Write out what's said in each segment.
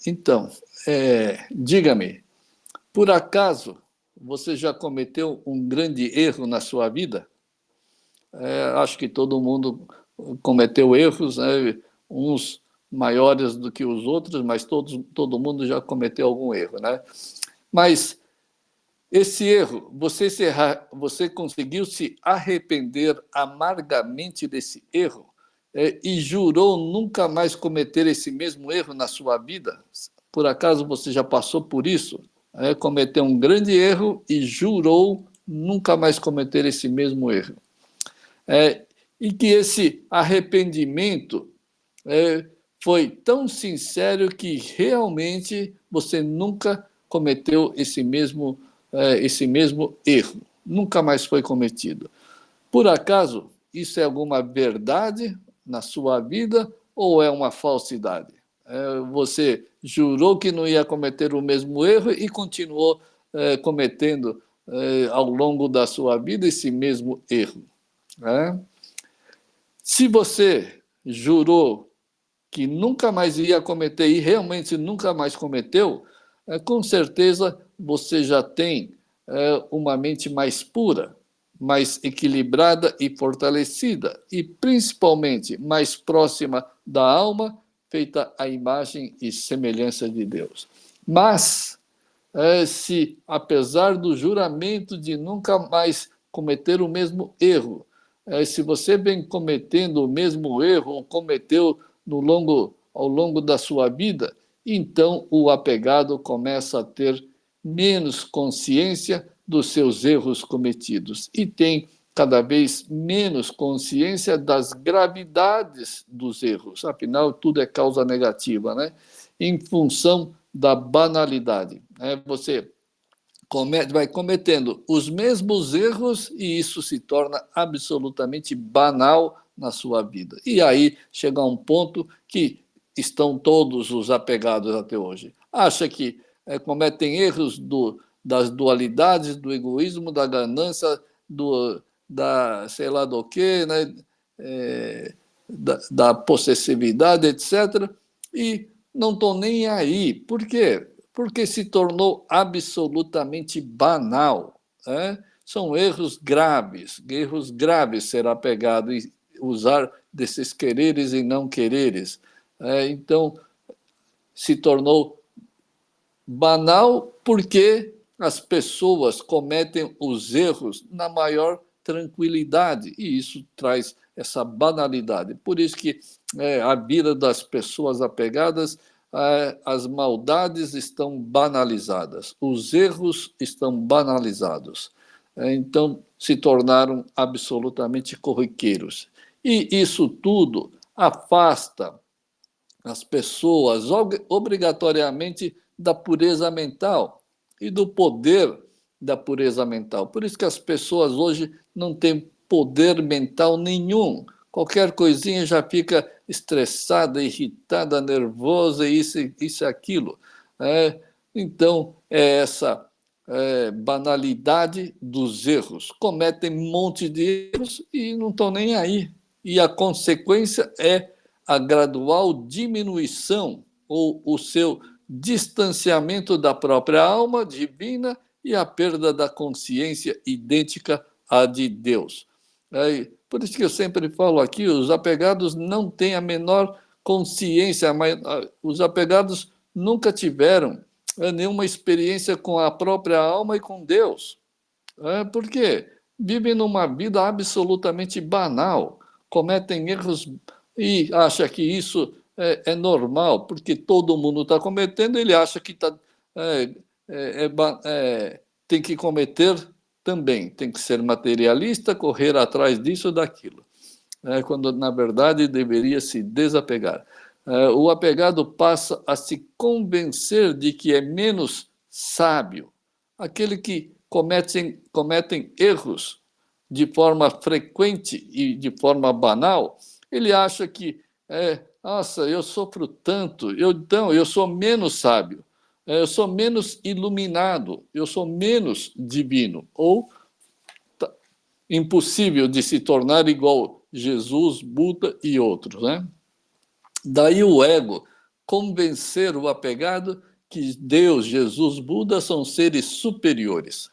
Então, diga-me, por acaso você já cometeu um grande erro na sua vida? Acho que todo mundo cometeu erros, né? Uns maiores do que os outros, mas todo mundo já cometeu algum erro, né? Mas esse erro, você conseguiu se arrepender amargamente desse erro e jurou nunca mais cometer esse mesmo erro na sua vida? Por acaso você já passou por isso? Cometeu um grande erro e jurou nunca mais cometer esse mesmo erro. E que esse arrependimento foi tão sincero que realmente você nunca cometeu esse mesmo erro, nunca mais foi cometido. Por acaso, isso é alguma verdade na sua vida ou é uma falsidade? Você jurou que não ia cometer o mesmo erro e continuou cometendo ao longo da sua vida esse mesmo erro. Né? Se você jurou que nunca mais ia cometer e realmente nunca mais cometeu, com certeza você já tem uma mente mais pura, mais equilibrada e fortalecida, e principalmente mais próxima da alma, feita à imagem e semelhança de Deus. Mas, se apesar do juramento de nunca mais cometer o mesmo erro, se você vem cometendo o mesmo erro, ou cometeu ao longo da sua vida, então o apegado começa a ter menos consciência dos seus erros cometidos e tem cada vez menos consciência das gravidades dos erros. Afinal, tudo é causa negativa, né? Em função da banalidade. Você vai cometendo os mesmos erros e isso se torna absolutamente banal na sua vida. E aí chega a um ponto que estão todos os apegados até hoje. Acha que cometem erros das dualidades, do egoísmo, da ganância, da sei lá do quê, né? Da possessividade, etc. E não estão nem aí. Por quê? Porque se tornou absolutamente banal. São erros graves ser apegado e usar desses quereres e não quereres. Então, se tornou banal porque as pessoas cometem os erros na maior tranquilidade e isso traz essa banalidade. Por isso que a vida das pessoas apegadas, as maldades estão banalizadas, os erros estão banalizados. Então, se tornaram absolutamente corriqueiros. E isso tudo afasta as pessoas obrigatoriamente da pureza mental e do poder da pureza mental. Por isso que as pessoas hoje não têm poder mental nenhum. Qualquer coisinha já fica estressada, irritada, nervosa, isso e aquilo. Então, é essa banalidade dos erros. Cometem um monte de erros e não estão nem aí. E a consequência é a gradual diminuição ou o seu distanciamento da própria alma divina e a perda da consciência idêntica à de Deus. Por isso que eu sempre falo aqui, os apegados não têm a menor consciência, os apegados nunca tiveram nenhuma experiência com a própria alma e com Deus. Por quê? Vivem numa vida absolutamente banal, cometem erros e acha que isso é normal, porque todo mundo está cometendo, ele acha que é, é, tem que cometer também, tem que ser materialista, correr atrás disso ou daquilo, quando na verdade deveria se desapegar. O apegado passa a se convencer de que é menos sábio, aquele que cometem erros de forma frequente e de forma banal, ele acha que, nossa, eu sofro tanto, então eu sou menos sábio, eu sou menos iluminado, eu sou menos divino, ou impossível de se tornar igual Jesus, Buda e outros. Daí o ego convencer o apegado que Deus, Jesus, Buda são seres superiores.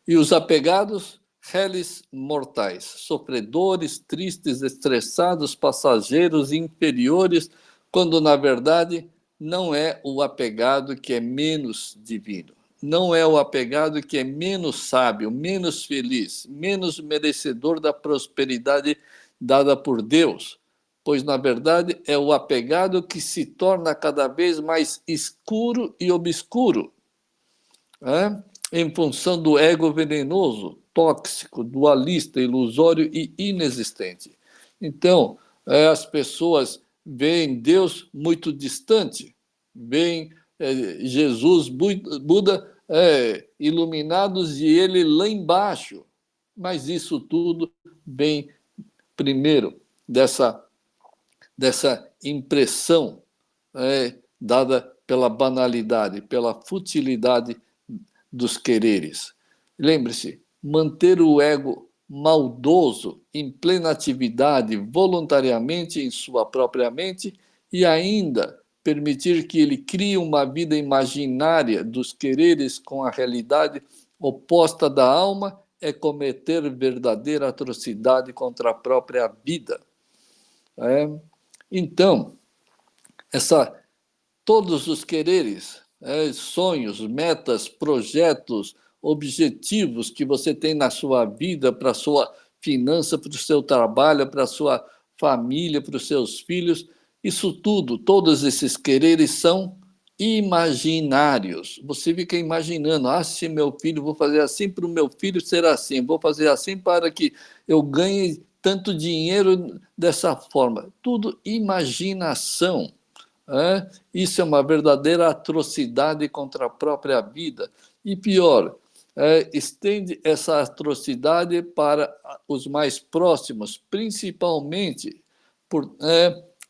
E os apegados, réis mortais, sofredores, tristes, estressados, passageiros, inferiores, quando, na verdade, não é o apegado que é menos divino. Não é o apegado que é menos sábio, menos feliz, menos merecedor da prosperidade dada por Deus, pois, na verdade, é o apegado que se torna cada vez mais escuro e obscuro, né? Em função do ego venenoso, tóxico, dualista, ilusório e inexistente. Então, as pessoas veem Deus muito distante, veem Jesus, Buda, iluminados e ele lá embaixo. Mas isso tudo vem primeiro dessa impressão dada pela banalidade, pela futilidade dos quereres. Lembre-se, manter o ego maldoso em plena atividade voluntariamente em sua própria mente e ainda permitir que ele crie uma vida imaginária dos quereres com a realidade oposta da alma é cometer verdadeira atrocidade contra a própria vida. Então, todos os quereres, sonhos, metas, projetos, objetivos que você tem na sua vida, para a sua finança, para o seu trabalho, para a sua família, para os seus filhos, isso tudo, todos esses quereres são imaginários. Você fica imaginando, se meu filho, vou fazer assim para o meu filho ser assim, vou fazer assim para que eu ganhe tanto dinheiro dessa forma. Tudo imaginação. Isso é uma verdadeira atrocidade contra a própria vida. E pior, estende essa atrocidade para os mais próximos, principalmente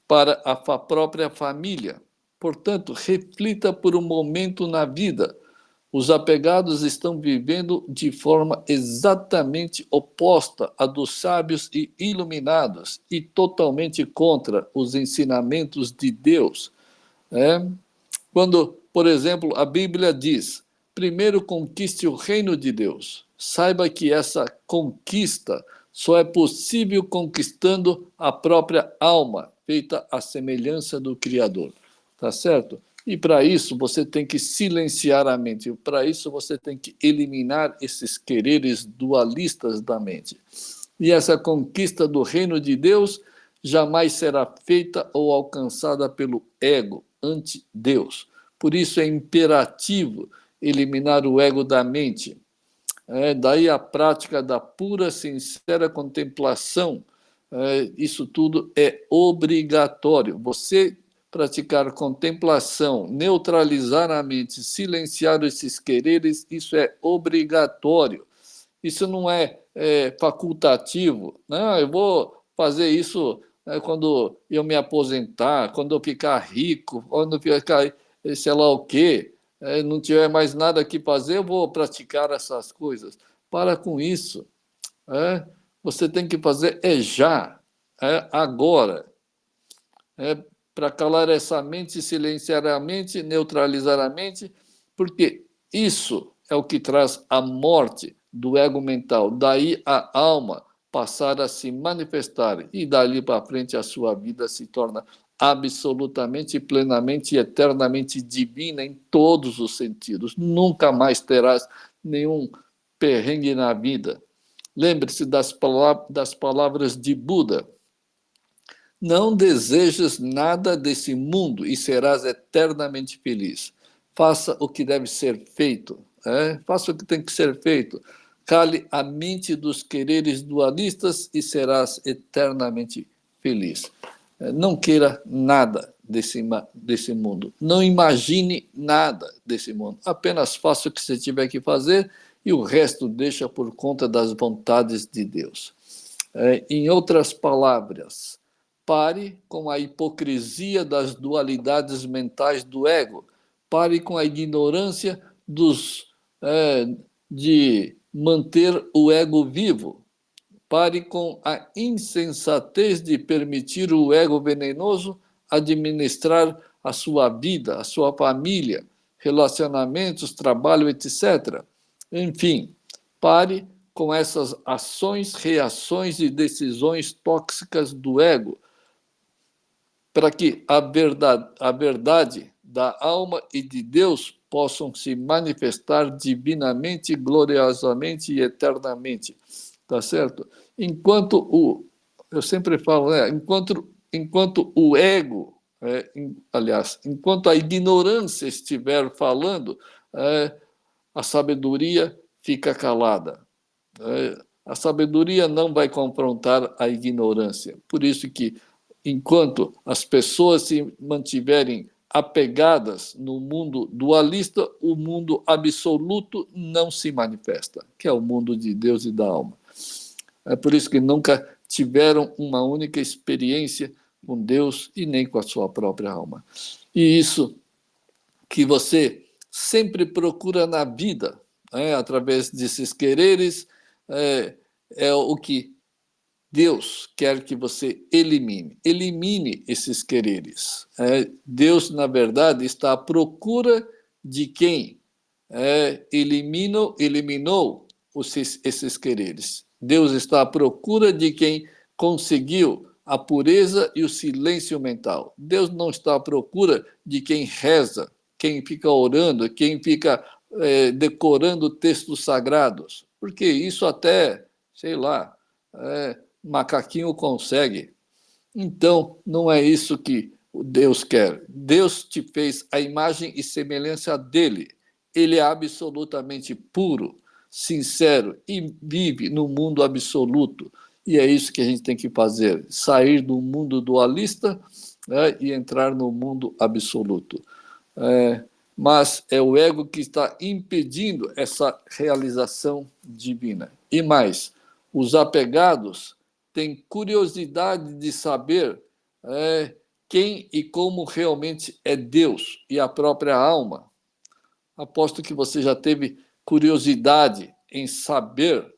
para a própria família. Portanto, reflita por um momento na vida. Os apegados estão vivendo de forma exatamente oposta à dos sábios e iluminados e totalmente contra os ensinamentos de Deus. Quando, por exemplo, a Bíblia diz: primeiro conquiste o reino de Deus. Saiba que essa conquista só é possível conquistando a própria alma, feita à semelhança do Criador. Tá certo? E para isso você tem que silenciar a mente. Para isso você tem que eliminar esses quereres dualistas da mente. E essa conquista do reino de Deus jamais será feita ou alcançada pelo ego ante Deus. Por isso é imperativo eliminar o ego da mente. Daí a prática da pura, sincera contemplação. Isso tudo é obrigatório. Você praticar contemplação, neutralizar a mente, silenciar esses quereres, isso é obrigatório. Isso não é facultativo. Não, eu vou fazer isso quando eu me aposentar, quando eu ficar rico, quando eu ficar sei lá o quê, não tiver mais nada que fazer, eu vou praticar essas coisas. Para com isso. Você tem que fazer já, agora. Para calar essa mente, silenciar a mente, neutralizar a mente, porque isso é o que traz a morte do ego mental. Daí a alma passar a se manifestar e dali para frente a sua vida se torna absolutamente, plenamente e eternamente divina em todos os sentidos. Nunca mais terás nenhum perrengue na vida. Lembre-se das palavras de Buda. Não desejas nada desse mundo e serás eternamente feliz. Faça o que deve ser feito. Faça o que tem que ser feito. Cale a mente dos quereres dualistas e serás eternamente feliz. Não queira nada desse mundo. Não imagine nada desse mundo. Apenas faça o que você tiver que fazer e o resto deixa por conta das vontades de Deus. Em outras palavras, pare com a hipocrisia das dualidades mentais do ego. Pare com a ignorância de manter o ego vivo. Pare com a insensatez de permitir o ego venenoso administrar a sua vida, a sua família, relacionamentos, trabalho, etc. Enfim, pare com essas ações, reações e decisões tóxicas do ego, para que a verdade da alma e de Deus possam se manifestar divinamente, gloriosamente e eternamente. Tá certo? Eu sempre falo, enquanto o ego, aliás, enquanto a ignorância estiver falando, a sabedoria fica calada. A sabedoria não vai confrontar a ignorância. Por isso que, enquanto as pessoas se mantiverem apegadas no mundo dualista, o mundo absoluto não se manifesta, que é o mundo de Deus e da alma. É por isso que nunca tiveram uma única experiência com Deus e nem com a sua própria alma. E isso que você sempre procura na vida, através desses quereres, é o que Deus quer que você elimine. Elimine esses quereres. Deus, na verdade, está à procura de quem eliminou esses quereres. Deus está à procura de quem conseguiu a pureza e o silêncio mental. Deus não está à procura de quem reza, quem fica orando, quem fica decorando textos sagrados, porque isso até, sei lá, macaquinho consegue. Então, não é isso que Deus quer. Deus te fez a imagem e semelhança dele. Ele é absolutamente puro, sincero e vive no mundo absoluto. E é isso que a gente tem que fazer: sair do mundo dualista e entrar no mundo absoluto. Mas é o ego que está impedindo essa realização divina. E mais, os apegados têm curiosidade de saber quem e como realmente é Deus e a própria alma. Aposto que você já teve curiosidade em saber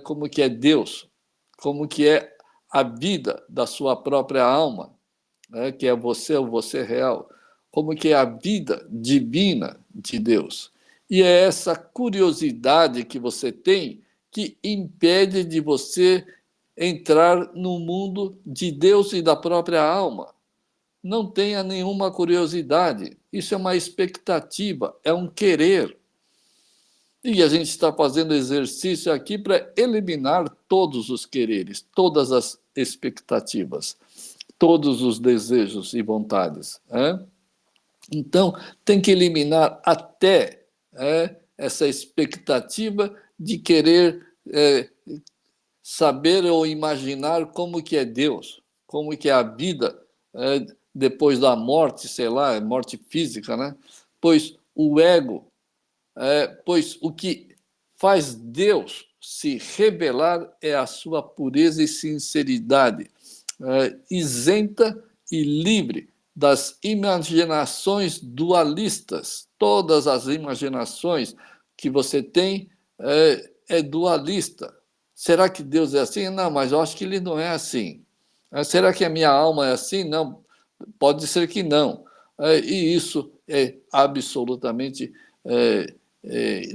como que é Deus, como que é a vida da sua própria alma, que é você, o você real, como que é a vida divina de Deus. E é essa curiosidade que você tem que impede de você entrar no mundo de Deus e da própria alma. Não tenha nenhuma curiosidade. Isso é uma expectativa, é um querer. E a gente está fazendo exercício aqui para eliminar todos os quereres, todas as expectativas, todos os desejos e vontades. Então, tem que eliminar até essa expectativa de querer saber ou imaginar como que é Deus, como que é a vida depois da morte, sei lá, morte física, né? Pois o ego, pois o que faz Deus se revelar é a sua pureza e sinceridade, isenta e livre das imaginações dualistas. Todas as imaginações que você tem é dualista. Será que Deus é assim? Não, mas eu acho que ele não é assim. Será que a minha alma é assim? Não, pode ser que não. E isso é absolutamente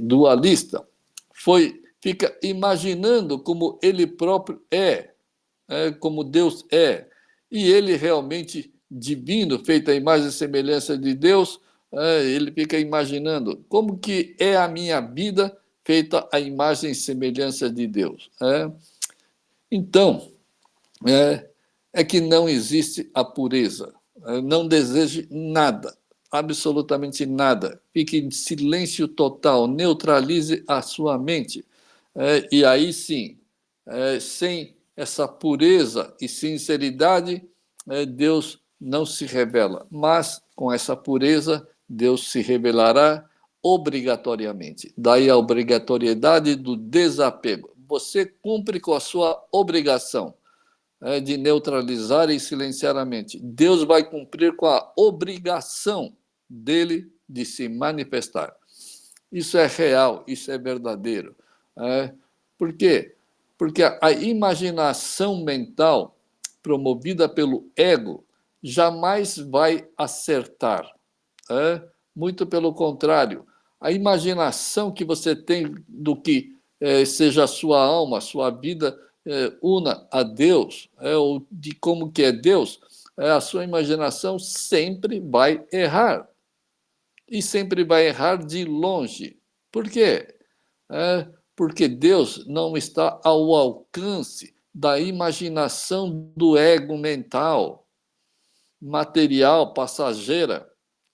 dualista. Fica imaginando como ele próprio como Deus é. E ele realmente divino, feito à imagem e semelhança de Deus, ele fica imaginando como que é a minha vida feita à imagem e semelhança de Deus. Então, é que não existe a pureza. Não deseje nada, absolutamente nada. Fique em silêncio total, neutralize a sua mente. E aí sim, sem essa pureza e sinceridade, Deus não se revela. Mas com essa pureza, Deus se revelará obrigatoriamente. Daí a obrigatoriedade do desapego. Você cumpre com a sua obrigação de neutralizar e silenciar a mente. Deus vai cumprir com a obrigação dele de se manifestar. Isso é real, isso é verdadeiro. Por quê? Porque a imaginação mental promovida pelo ego jamais vai acertar. Muito pelo contrário. A imaginação que você tem do que seja a sua alma, a sua vida, una a Deus, ou de como que é Deus, a sua imaginação sempre vai errar. E sempre vai errar de longe. Por quê? Porque Deus não está ao alcance da imaginação do ego mental, material, passageira,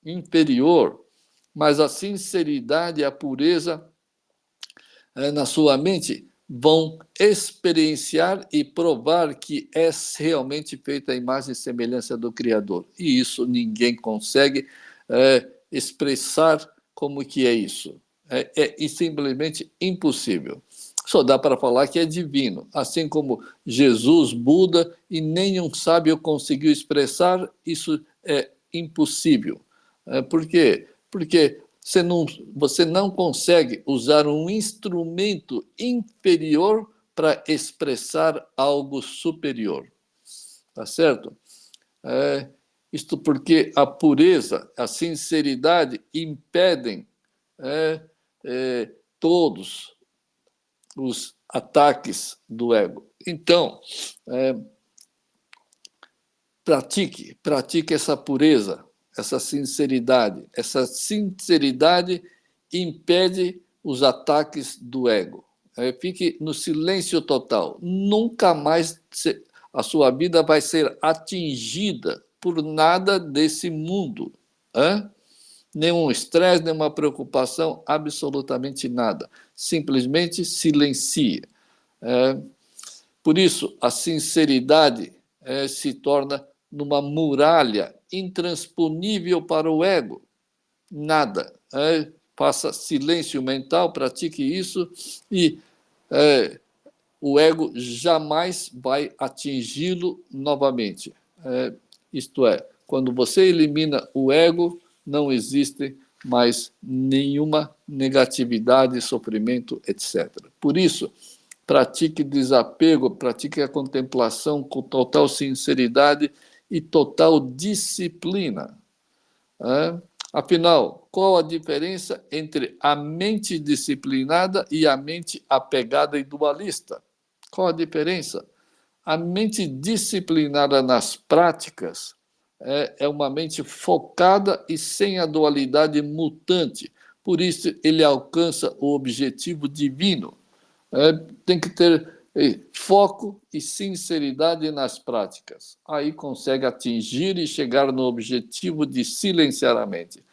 inferior. Mas a sinceridade e a pureza na sua mente vão experienciar e provar que é realmente feita a imagem e semelhança do Criador. E isso ninguém consegue expressar como que é isso. É simplesmente impossível. Só dá para falar que é divino. Assim como Jesus, Buda e nenhum sábio conseguiu expressar, isso é impossível. Por quê? Porque você não consegue usar um instrumento inferior para expressar algo superior. Tá certo? Isto porque a pureza, a sinceridade impedem todos os ataques do ego. Então, pratique essa pureza, essa sinceridade. Essa sinceridade impede os ataques do ego. Fique no silêncio total. Nunca mais a sua vida vai ser atingida por nada desse mundo. Nenhum estresse, nenhuma preocupação, absolutamente nada. Simplesmente silencie. Por isso, a sinceridade se torna numa muralha intransponível para o ego. Nada. Faça silêncio mental, pratique isso e o ego jamais vai atingi-lo novamente. Isto é, quando você elimina o ego, não existe mais nenhuma negatividade, sofrimento, etc. Por isso, pratique desapego, pratique a contemplação com total sinceridade e total disciplina. Afinal, qual a diferença entre a mente disciplinada e a mente apegada e dualista? Qual a diferença? A mente disciplinada nas práticas é uma mente focada e sem a dualidade mutante. Por isso, ele alcança o objetivo divino. Tem que ter foco e sinceridade nas práticas. Aí consegue atingir e chegar no objetivo de silenciar a mente.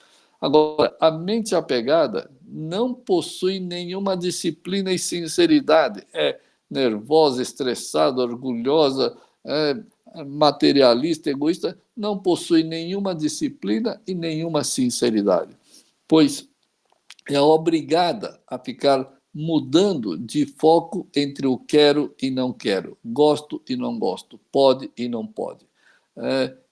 Agora, a mente apegada não possui nenhuma disciplina e sinceridade. É nervosa, estressada, orgulhosa, materialista, egoísta, não possui nenhuma disciplina e nenhuma sinceridade, pois é obrigada a ficar mudando de foco entre o quero e não quero, gosto e não gosto, pode e não pode.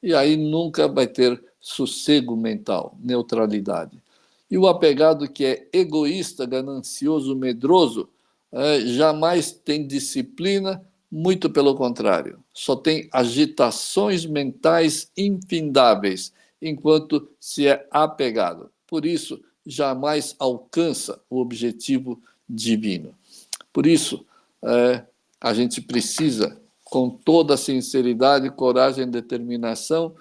E aí nunca vai ter sossego mental, neutralidade. E o apegado que é egoísta, ganancioso, medroso, jamais tem disciplina, muito pelo contrário, só tem agitações mentais infindáveis, enquanto se é apegado. Por isso, jamais alcança o objetivo divino. Por isso, a gente precisa, com toda a sinceridade, coragem e determinação,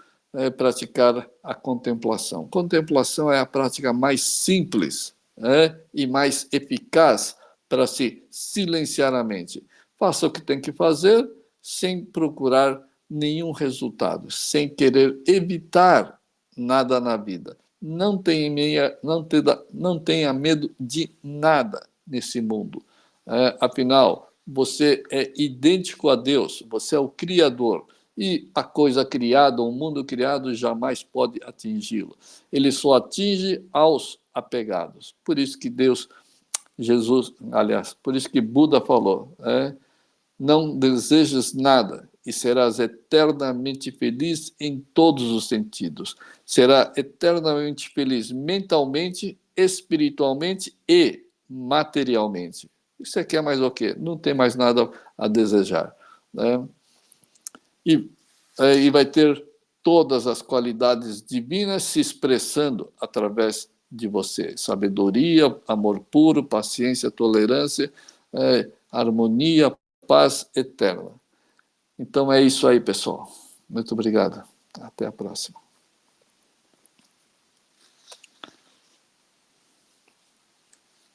praticar a contemplação. Contemplação é a prática mais simples e mais eficaz para se silenciar a mente. Faça o que tem que fazer sem procurar nenhum resultado, sem querer evitar nada na vida. Não tenha medo de nada nesse mundo. Afinal, você é idêntico a Deus, você é o Criador. E a coisa criada, o mundo criado, jamais pode atingi-lo. Ele só atinge aos apegados. Por isso que Jesus, aliás, por isso que Buda falou, não desejes nada e serás eternamente feliz em todos os sentidos. Será eternamente feliz mentalmente, espiritualmente e materialmente. Isso aqui é mais o quê? Não tem mais nada a desejar. E vai ter todas as qualidades divinas se expressando através de você. Sabedoria, amor puro, paciência, tolerância, harmonia, paz eterna. Então é isso aí, pessoal. Muito obrigado. Até a próxima.